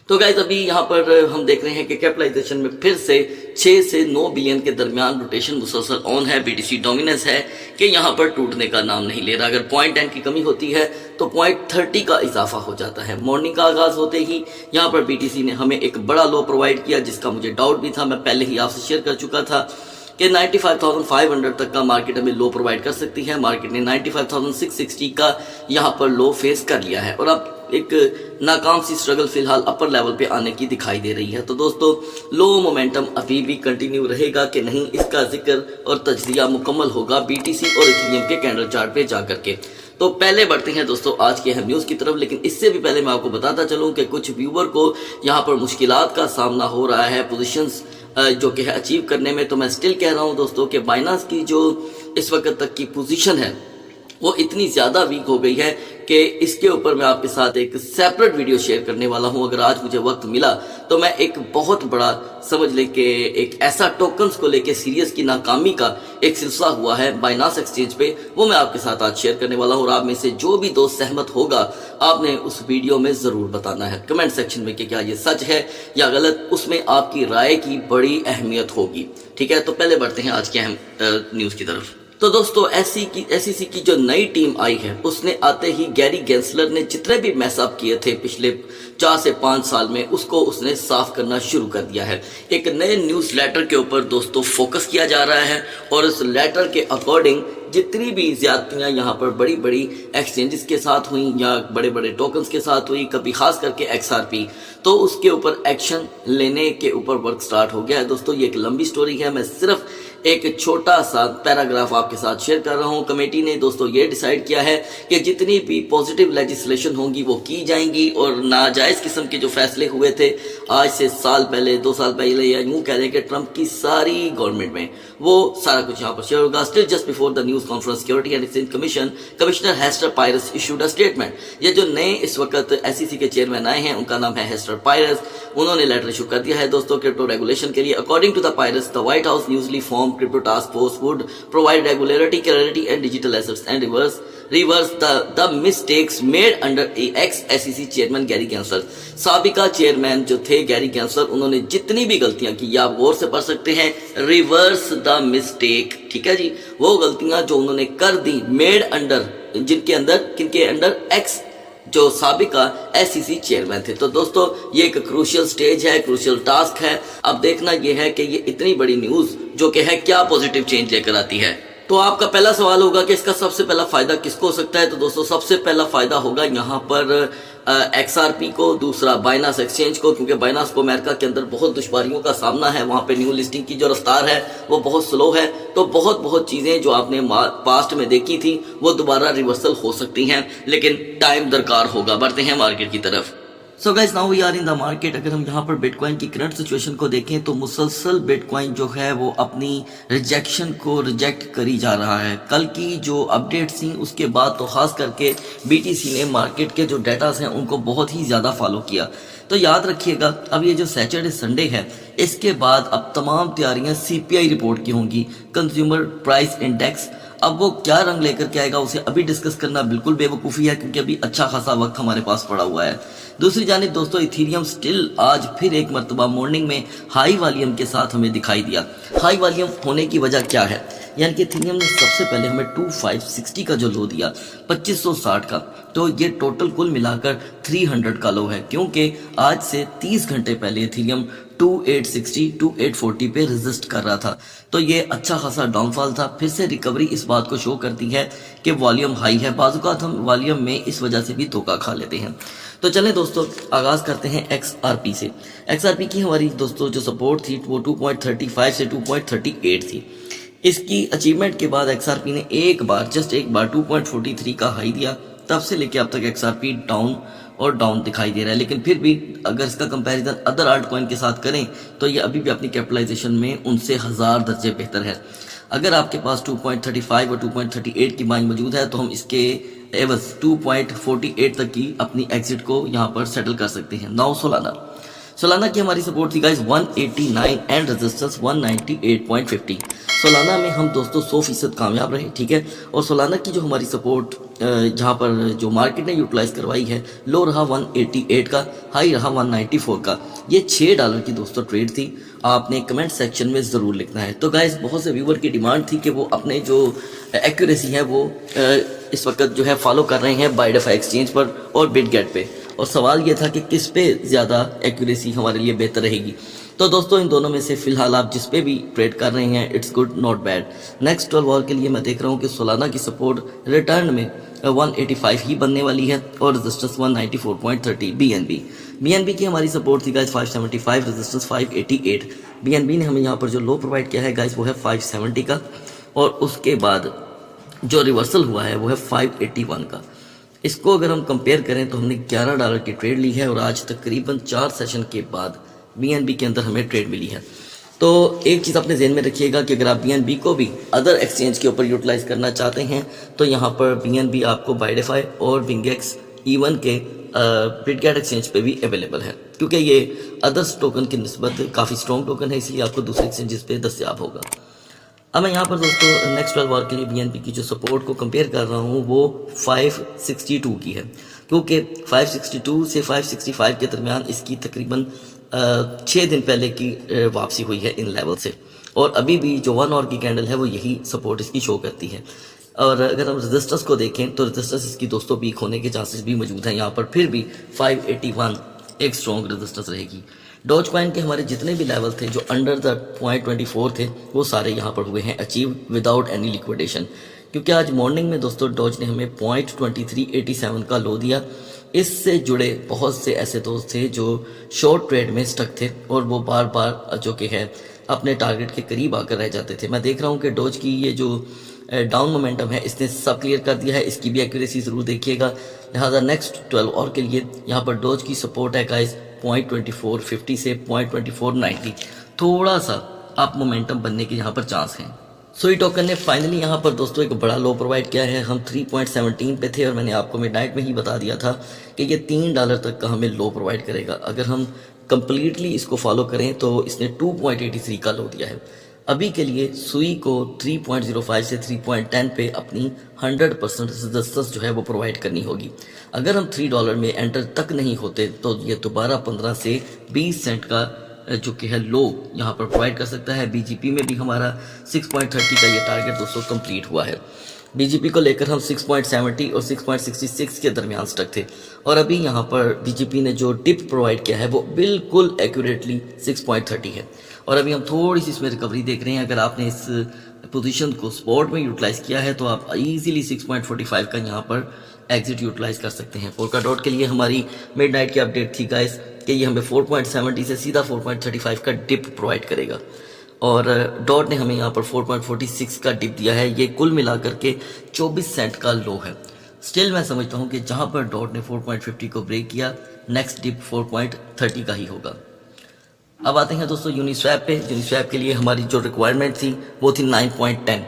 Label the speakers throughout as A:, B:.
A: तो गाइज अभी यहाँ पर हम देख रहे हैं कि कैपिटलाइजेशन में फिर से 6 से 9 बिलियन के दरमियान रोटेशन मुसलसल ऑन है। बीटीसी डोमिनेंस है कि यहाँ पर टूटने का नाम नहीं ले रहा। अगर 0.10 की कमी होती है तो 0.30 का इजाफा हो जाता है। मॉर्निंग का आगाज होते ही यहाँ पर बीटीसी ने हमें एक बड़ा लो प्रोवाइड किया, जिसका मुझे डाउट भी था। मैं पहले ही आपसे शेयर कर चुका था कि 95,500 तक का मार्केट हमें लो प्रोवाइड कर सकती है। मार्केट ने 95,660 का यहाँ पर लो फेस कर लिया है और अब एक नाकाम सी स्ट्रगल फिलहाल अपर लेवल पे आने की दिखाई दे रही है। तो दोस्तों लो मोमेंटम अभी भी कंटिन्यू रहेगा कि नहीं, इसका जिक्र और तजजिया मुकम्मल होगा बीटीसी और इथेरियम के कैंडल चार्ट पे जा करके। तो पहले बढ़ते हैं दोस्तों आज की अहम न्यूज़ की तरफ, लेकिन इससे भी पहले मैं आपको बताता चलूँ कि कुछ व्यूवर को यहाँ पर मुश्किलात का सामना हो रहा है पोजीशंस जो कि है अचीव करने में। तो मैं स्टिल कह रहा हूँ दोस्तों कि बाइनांस की जो इस वक्त तक की पोजीशन है वो इतनी ज़्यादा वीक हो गई है कि इसके ऊपर मैं आपके साथ एक सेपरेट वीडियो शेयर करने वाला हूं। अगर आज मुझे वक्त मिला तो मैं एक बहुत बड़ा समझ ले कि एक ऐसा टोकन्स को लेके सीरियस की नाकामी का एक सिलसिला हुआ है बाइनांस एक्सचेंज पे, वो मैं आपके साथ आज शेयर करने वाला हूं। और आप में से जो भी दोस्त सहमत होगा आपने उस वीडियो में ज़रूर बताना है कमेंट सेक्शन में कि क्या ये सच है या गलत। उसमें आपकी राय की बड़ी अहमियत होगी। ठीक है, तो पहले बढ़ते हैं आज की अहम न्यूज़ की तरफ। तो दोस्तों एसईसी की जो नई टीम आई है उसने आते ही गैरी गेंसलर ने जितने भी मैसअप किए थे पिछले 4 से 5 साल में उसको उसने साफ करना शुरू कर दिया है। एक नए न्यूज़ लेटर के ऊपर दोस्तों फोकस किया जा रहा है और इस लेटर के अकॉर्डिंग जितनी भी ज्यादतियाँ यहाँ पर बड़ी बड़ी एक्सचेंजेस के साथ हुई या बड़े बड़े टोकन्स के साथ हुई, कभी खास करके XRP, तो उसके ऊपर एक्शन लेने के ऊपर वर्क स्टार्ट हो गया है। दोस्तों ये एक लंबी स्टोरी है, मैं सिर्फ एक छोटा सा पैराग्राफ आपके साथ शेयर कर रहा हूँ। कमेटी ने दोस्तों ये डिसाइड किया है कि जितनी भी पॉजिटिव लेजिस्लेशन होंगी वो की जाएंगी और नाजायज़ किस्म के जो फैसले हुए थे आज से साल पहले 2 साल पहले या यूँ कह लें कि ट्रंप की सारी गवर्नमेंट में, वो सारा कुछ यहाँ पर शेयर होगा। Still just before the news conference security and exchange commission commissioner Hester Peirce issued a statement. ये जो नए इस वक्त एसईसी के चेयरमैन आए हैं उनका नाम है हेस्टर पायरस। उन्होंने लेटर इशू कर दिया है दोस्तों क्रिप्टो रेगुलेशन के लिए। According to the Peirce the White House newly form crypto task force would provide regularity, clarity and digital assets and reverse the mistakes made under ex-SEC chairman Gary Gensler. साबिका chairman जो थे Gary Gensler, उन्होंने जितनी भी गलतियां की आप गौर से पढ़ सकते हैं, रिवर्स द मिस्टेक। ठीक है जी, वो गलतियां जो उन्होंने कर दी मेड अंडर किनके अंडर एक्स जो साबिका एसईसी चेयरमैन थे। तो दोस्तों ये एक क्रूशियल स्टेज है, क्रूशियल टास्क है। अब देखना ये है कि ये इतनी बड़ी न्यूज़ जो कि है क्या पॉजिटिव चेंज लेकर आती है। तो आपका पहला सवाल होगा कि इसका सबसे पहला फायदा किसको हो सकता है। तो दोस्तों सबसे पहला फायदा होगा यहाँ पर XRP को, दूसरा बाइनांस एक्सचेंज को, क्योंकि बाइनांस को अमेरिका के अंदर बहुत दुश्वारियों का सामना है। वहाँ पे न्यू लिस्टिंग की जो रफ्तार है वो बहुत स्लो है। तो बहुत चीज़ें जो आपने पास्ट में देखी थी वो दोबारा रिवर्सल हो सकती हैं, लेकिन टाइम दरकार होगा। बढ़ते हैं मार्केट की तरफ। So guys now we are in the market. अगर हम यहाँ पर बिटकॉइन की करंट सिचुएशन को देखें तो मुसलसल बिटकॉइन जो है वो अपनी रिजेक्शन को रिजेक्ट करी जा रहा है। कल की जो अपडेट्स थी उसके बाद तो खास करके बीटीसी ने मार्केट के जो डेटास हैं उनको बहुत ही ज़्यादा फॉलो किया। तो याद रखिएगा अब ये जो सैटरडे संडे है इसके बाद अब तमाम तैयारियां CPI रिपोर्ट की होंगी, कंज्यूमर प्राइस इंडेक्स। अब वो क्या रंग लेकर के आएगा उसे अभी डिस्कस करना बिल्कुल बेवकूफ़ी है, क्योंकि अभी अच्छा खासा वक्त हमारे पास पड़ा हुआ है। दूसरी जानिब दोस्तों इथेरियम स्टिल आज फिर एक मरतबा मॉर्निंग में हाई वॉल्यूम के साथ हमें दिखाई दिया। हाई वॉल्यूम होने की वजह क्या है, यानी कि इथेरियम ने सबसे पहले हमें 2560 का जो लो दिया 2560 का, तो ये टोटल कुल मिलाकर 300 का लो है, क्योंकि आज से 30 घंटे पहले इथेरियम 2860 2840 पे रेजिस्ट कर रहा था। तो ये अच्छा खासा डाउनफॉल था। फिर से रिकवरी इस बात को शो करती है कि वॉल्यूम हाई है। बाज़ हम वॉल्यूम में इस वजह से भी धोखा खा लेते हैं। तो चलें दोस्तों आगाज़ करते हैं XRP से। XRP की हमारी दोस्तों जो सपोर्ट थी वो 2.35 से 2.38 थी। इसकी अचीवमेंट के बाद XRP ने एक बार 2.43 का हाई दिया। तब से लेके अब तक XRP डाउन दिखाई दे रहा है। लेकिन फिर भी अगर इसका कंपैरिजन अदर आल्ट कॉइन के साथ करें तो ये अभी भी अपनी कैपिटलाइजेशन में उनसे 1000 दर्जे बेहतर है। अगर आपके पास 2.35 और 2.38 की बाइंग मौजूद है तो हम इसके एवज 2.48 तक की अपनी एग्जिट को यहाँ पर सेटल कर सकते हैं 9 सालाना। सोलाना की हमारी सपोर्ट थी गाइस 189 एंड रेजिस्टेंस 198.50। सोलाना में हम दोस्तों 100% कामयाब रहे, ठीक है। और सोलाना की जो हमारी सपोर्ट जहाँ पर जो मार्केट ने यूटिलाइज करवाई है, लो रहा 188 का, हाई रहा 194 का। ये $6 की दोस्तों ट्रेड थी। आपने कमेंट सेक्शन में ज़रूर लिखना है। तो गाइस बहुत से व्यूवर की डिमांड थी कि वो अपने जो एक्यूरेसी है वो इस वक्त जो है फॉलो कर रहे हैं बाइडफाई एक्सचेंज पर और बिटगेट पे, और सवाल ये था कि किस पे ज़्यादा एक्यूरेसी हमारे लिए बेहतर रहेगी। तो दोस्तों इन दोनों में से फिलहाल आप जिस पे भी ट्रेड कर रहे हैं it's good not bad. Next 12 hour के लिए मैं देख रहा हूँ कि सोलाना की सपोर्ट रिटर्न में 185 ही बनने वाली है और रेजिस्टेंस 194.30। बीएनबी की हमारी सपोर्ट थी गाइस 575, रेजिस्टेंस 588। बीएनबी ने हमें यहाँ पर जो लो प्रोवाइड किया है गाइस वो है 570 का, और उसके बाद जो रिवर्सल हुआ है वो है 581 का। इसको अगर हम कंपेयर करें तो हमने $11 की ट्रेड ली है और आज तकरीबन 4 सेशन के बाद बीएनबी के अंदर हमें ट्रेड मिली है। तो एक चीज़ अपने जहन में रखिएगा कि अगर आप बीएनबी को भी अदर एक्सचेंज के ऊपर यूटिलाइज करना चाहते हैं तो यहाँ पर बीएनबी आपको बाइडेफाई और विंगेक्स इवन के बिटगेट एक्सचेंज पे भी अवेलेबल है, क्योंकि ये अदर्स टोकन की निस्बत काफ़ी स्ट्रॉन्ग टोकन है, इसलिए आपको दूसरे एक्सचेंजेस पे दस्तियाब होगा। अब मैं यहाँ पर दोस्तों नेक्स्ट 12 आवर के लिए बीएनबी की जो सपोर्ट को कंपेयर कर रहा हूँ वो 562 की है, क्योंकि 562 से 565 के दरमियान इसकी तकरीबन 6 दिन पहले की वापसी हुई है इन लेवल से, और अभी भी जो 1 आवर की कैंडल है वो यही सपोर्ट इसकी शो करती है। और अगर हम रेजिस्टेंस को देखें तो रेजिस्टेंस इसकी दोस्तों वीक होने के चांसेस भी मौजूद हैं। यहाँ पर फिर भी 581 एक स्ट्रॉन्ग रेजिस्टेंस रहेगी। डॉज कॉइन के हमारे जितने भी लेवल थे जो अंडर द 0.24 थे वो सारे यहाँ पर हुए हैं अचीव विदाउट एनी लिक्विडेशन, क्योंकि आज मॉर्निंग में दोस्तों डॉज ने हमें 0.2387 का लो दिया। इससे जुड़े बहुत से ऐसे दोस्त थे जो शॉर्ट ट्रेड में स्टक थे और वो बार बार जो कि है अपने टारगेट के करीब आकर रह जाते थे। मैं देख रहा हूँ कि डॉज की ये जो डाउन मोमेंटम है इसने सब क्लियर कर दिया है, इसकी भी एक्यूरेसी ज़रूर देखिएगा। लिहाजा नेक्स्ट 12 और के लिए यहाँ पर डॉज की सपोर्ट है गाइस 0.2450 से 0.2490, थोड़ा सा आप मोमेंटम बनने के यहाँ पर चांस हैं। सुई टोकन ने फाइनली यहाँ पर दोस्तों एक बड़ा लो प्रोवाइड किया है। हम 3.17 पे थे और मैंने आपको मिडनाइट में ही बता दिया था कि ये $3 तक का हमें लो प्रोवाइड करेगा। अगर हम कंप्लीटली इसको फॉलो करें तो इसने 2.83 का लो दिया है। अभी के लिए सुई को 3.05 से 3.10 पे अपनी 100% रेजिस्टेंस जो है वो प्रोवाइड करनी होगी। अगर हम $3 में एंटर तक नहीं होते तो ये दोबारा 15 से 20 सेंट का जो कि है लो यहाँ पर प्रोवाइड कर सकता है। बीजीपी में भी हमारा 6.30 का ये टारगेट दोस्तों कंप्लीट हुआ है। बीजीपी को लेकर हम 6.70 और 6.66 के दरमियान स्टक थे, और अभी यहाँ पर बीजीपी ने जो डिप प्रोवाइड किया है वो बिल्कुल एक्यूरेटली 6.30 है, और अभी हम थोड़ी सी इसमें रिकवरी देख रहे हैं। अगर आपने इस पोजीशन को स्पॉट में यूटिलाइज किया है तो आप इजीली 6.45 का यहाँ पर एग्जिट यूटिलाइज कर सकते हैं। पोल्का डॉट के लिए हमारी मिडनाइट की अपडेट थी गाइस कि ये हमें 4.70 से सीधा 4.35 का डिप प्रोवाइड करेगा, और डॉट ने हमें यहाँ पर 4.46 का डिप दिया है। ये कुल मिलाकर के 24 सेंट का लो है। स्टिल मैं समझता हूँ कि जहाँ पर डॉट ने 4.50 को ब्रेक किया नेक्स्ट डिप 4.30 का ही होगा। अब आते हैं दोस्तों यूनिस्वैप पे। यूनिस्वैप के लिए हमारी जो रिक्वायरमेंट थी वो थी 9.10।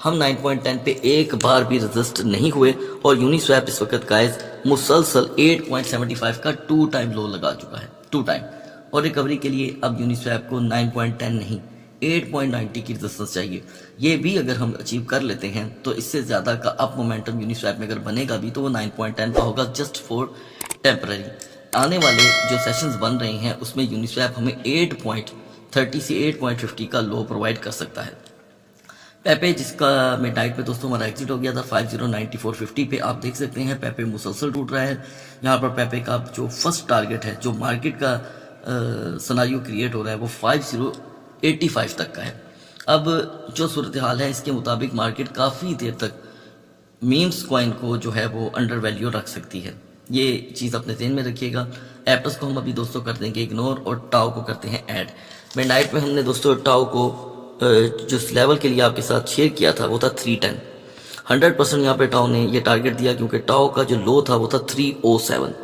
A: हम 9.10 पे एक बार भी रजिस्ट नहीं हुए, और यूनिस्वैप इस वक्त गाइस मुसलसल 8.75 का 2 टाइम लो लगा चुका है, 2 टाइम। और रिकवरी के लिए अब यूनिस्वैप को 9.10 नहीं 8.90 की रेजिस्टेंस चाहिए। ये भी अगर हम अचीव कर लेते हैं तो इससे ज़्यादा का अप मोमेंटम यूनिस्वैप में अगर बनेगा भी तो वो 9.10 का होगा, जस्ट फॉर टेम्पररी। आने वाले जो सेशंस बन रहे हैं उसमें यूनिस्वैप हमें 8.30 से 8.50 का लो प्रोवाइड कर सकता है। पेपे जिसका मिडनाइट में दोस्तों हमारा एग्जिट हो गया था 5094.50 पे, आप देख सकते हैं पेपे मुसलसल टूट रहा है। यहाँ पर पेपे का जो फर्स्ट टारगेट है, जो मार्केट का सिनेरियो क्रिएट हो रहा है वो 5085 तक का है। अब जो सूरत हाल है इसके मुताबिक मार्केट काफ़ी देर तक मीम्स कॉइन को जो है वो अंडर वैल्यू रख सकती है। ये चीज़ अपने ध्यान में रखिएगा। एप्टस को हम अभी दोस्तों कर देंगे इग्नोर और टाओ को करते हैं ऐड। मिडनाइट में हमने दोस्तों टाओ को जिस लेवल के लिए आपके साथ शेयर किया था वो था 310। 100% यहाँ पे टाओ ने ये टारगेट दिया, क्योंकि टाओ का जो लो था वो था 307,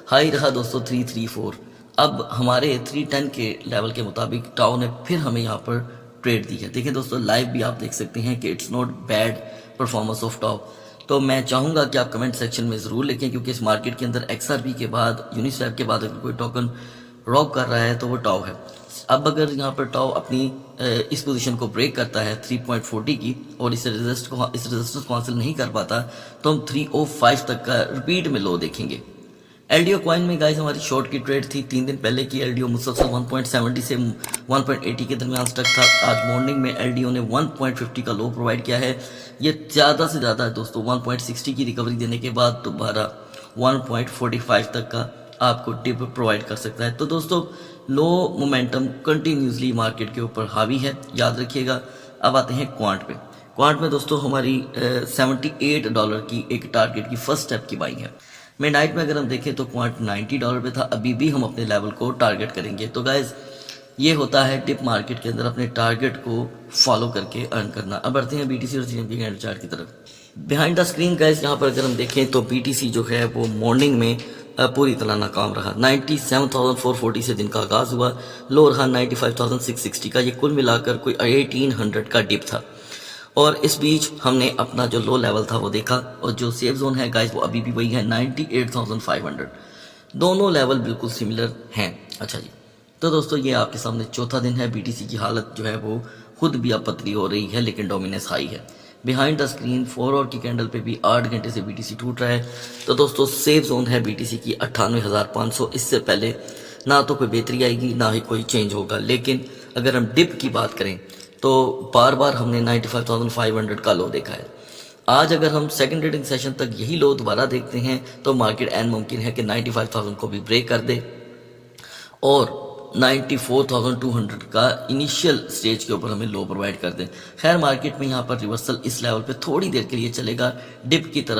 A: हाई रहा दोस्तों 334। अब हमारे 310 के लेवल के मुताबिक टाओ ने फिर हमें यहाँ पर ट्रेड दी है। देखिए दोस्तों लाइव भी आप देख सकते हैं कि it's not bad performance of tau. तो मैं चाहूँगा कि आप कमेंट सेक्शन में ज़रूर लिखें, क्योंकि इस मार्केट के अंदर XRP के बाद यूनिस्वैप के बाद अगर कोई टोकन रॉक कर रहा है तो वो टाउ है। अब अगर यहाँ पर टाउ अपनी इस पोजीशन को ब्रेक करता है 3.40 की और इस रेजिस्टेंस को हासिल नहीं कर पाता तो हम 305 तक का रिपीट में लो देखेंगे। एलडीओ कॉइन में गाइस हमारी शॉर्ट की ट्रेड थी 3 दिन पहले की। एलडीओ मुसलसल 1.70 से 1.80 के दरमियान स्टक था। आज मॉर्निंग में एलडीओ ने 1.50 का लो प्रोवाइड किया है। ये ज़्यादा से ज़्यादा है दोस्तों 1.60 की रिकवरी देने के बाद दोबारा 1.45 तक का आपको टिप प्रोवाइड कर सकता है। तो दोस्तों लो मोमेंटम कंटिन्यूसली मार्केट के ऊपर हावी है, याद रखिएगा। अब आते हैं क्वांट पे। क्वांट में दोस्तों हमारी $78 की एक टारगेट की फर्स्ट स्टेप की बाइंग है। मिड नाइट में अगर हम देखें तो क्वांट $90 पे था, अभी भी हम अपने लेवल को टारगेट करेंगे। तो गाइज ये होता है टिप मार्केट के अंदर अपने टारगेट को फॉलो करके अर्न करना। अब बढ़ते हैं बीटीसी और जीएमपी कैंडल चार्ट की तरफ। बिहाइंड द स्क्रीन गाइज यहाँ पर अगर हम देखें तो बीटीसी जो है वो मॉर्निंग में पूरी तरह नाकाम रहा। 97,440 से दिन का आगाज हुआ, लो रहा 95,660 का। ये कुल मिलाकर कोई 1800 का डिप था और इस बीच हमने अपना जो लो लेवल था वो देखा और जो सेफ जोन है गाइस वो अभी भी वही है 98,500। दोनों लेवल बिल्कुल सिमिलर हैं। अच्छा जी, तो दोस्तों ये आपके सामने चौथा दिन है। बीटीसी की हालत जो है वो खुद भी अब पतली हो रही है लेकिन डोमिनेंस हाई है। बिहाइंड द स्क्रीन 4 आवर की कैंडल पे भी 8 घंटे से बीटीसी टूट रहा है। तो दोस्तों सेफ जोन है बीटीसी की 98,500। इससे पहले ना तो कोई बेहतरी आएगी ना ही कोई चेंज होगा। लेकिन अगर हम डिप की बात करें तो बार बार हमने 95,500 का लो देखा है। आज अगर हम सेकंड ट्रेडिंग सेशन तक यही लो दोबारा देखते हैं तो मार्केट एन मुमकिन है कि 95,000 को भी ब्रेक कर दे और 94,200 का इनिशियल स्टेज के ऊपर हमें लो प्रोवाइड कर दें। खैर मार्केट में यहाँ पर रिवर्सल इस लेवल पे थोड़ी देर के लिए चलेगा डिप की तरफ।